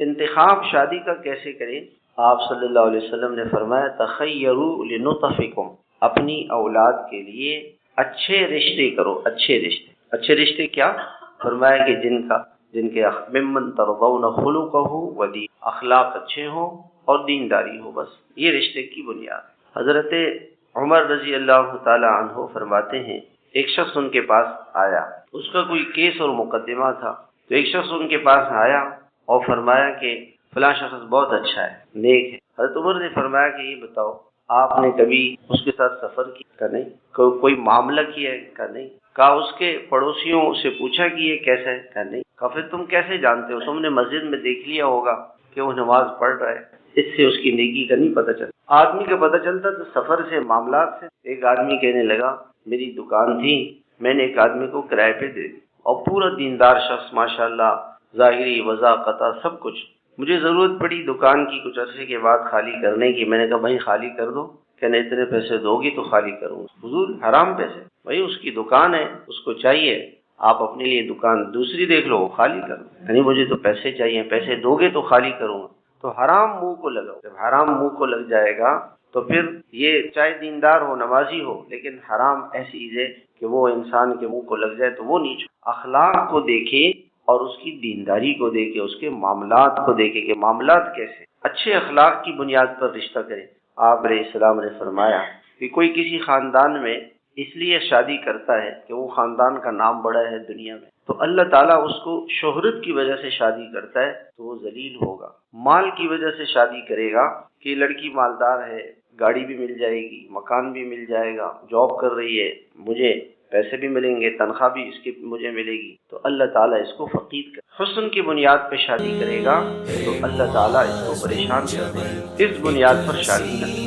انتخاب شادی کا کیسے کریں؟ آپ صلی اللہ علیہ وسلم نے فرمایا تخیروا لنطفکم، اپنی اولاد کے لیے اچھے رشتے کرو، اچھے رشتے۔ اچھے رشتے کیا؟ فرمایا کہ جن کے ممن ترضون خلقہ ودین، اخلاق اچھے ہوں اور دینداری ہو، بس یہ رشتے کی بنیاد۔ حضرت عمر رضی اللہ تعالی عنہ فرماتے ہیں ایک شخص ان کے پاس آیا، اس کا کوئی کیس اور مقدمہ تھا، تو ایک شخص ان کے پاس آیا اور فرمایا کہ فلاں شخص بہت اچھا ہے، نیک ہے۔ حضرت عمر نے فرمایا کہ یہ بتاؤ آپ نے کبھی اس کے ساتھ سفر کیا نہیں؟ کوئی معاملہ کیا ہے؟ کہا نہیں۔ کہا اس کے پڑوسیوں سے پوچھا کہ یہ کیسا ہے؟ کہا نہیں۔ کہا پھر تم کیسے جانتے ہو؟ تم نے مسجد میں دیکھ لیا ہوگا کہ وہ نماز پڑھ رہا ہے، اس سے اس کی نیکی کا نہیں پتہ چلتا۔ آدمی کا پتہ چلتا تو سفر سے، معاملات سے۔ ایک آدمی کہنے لگا میری دکان تھی، میں نے ایک آدمی کو کرائے پہ دے دی اور پورا دیندار شخص ماشاءاللہ، ظاہری وضاقت سب کچھ۔ مجھے ضرورت پڑی دکان کی کچھ عرصے کے بعد خالی کرنے کی، میں نے کہا بھائی خالی کر دو، کہنے اتنے پیسے دو گی تو خالی کروں گا۔ حضور حرام پیسے؟ بھائی اس کی دکان ہے، اس کو چاہیے آپ اپنے لیے دکان دوسری دیکھ لو، خالی کر دو۔ یعنی مجھے تو پیسے چاہیے، پیسے دو گے تو خالی کروں گا۔ تو حرام منہ کو لگاؤ، جب حرام منہ کو لگ جائے گا تو پھر یہ چاہے دیندار ہو، نمازی ہو، لیکن حرام ایسی چیز ہے کہ وہ انسان کے منہ کو لگ جائے تو وہ نیچ۔ اخلاق کو دیکھے اور اس کی دینداری کو دیکھے، اس کے معاملات کو دیکھے کہ معاملات کیسے، اچھے اخلاق کی بنیاد پر رشتہ کرے۔ آپ علیہ السلام نے فرمایا کہ کوئی کسی خاندان میں اس لیے شادی کرتا ہے کہ وہ خاندان کا نام بڑا ہے دنیا میں، تو اللہ تعالیٰ اس کو شہرت کی وجہ سے شادی کرتا ہے تو وہ ذلیل ہوگا۔ مال کی وجہ سے شادی کرے گا کہ لڑکی مالدار ہے، گاڑی بھی مل جائے گی، مکان بھی مل جائے گا، جاب کر رہی ہے، مجھے پیسے بھی ملیں گے، تنخواہ بھی اس کی مجھے ملے گی، تو اللہ تعالیٰ اس کو فقیر کرے۔ حسن کی بنیاد پہ شادی کرے گا تو اللہ تعالیٰ اس کو پریشان کر دے گا۔ اس بنیاد پر شادی کرے۔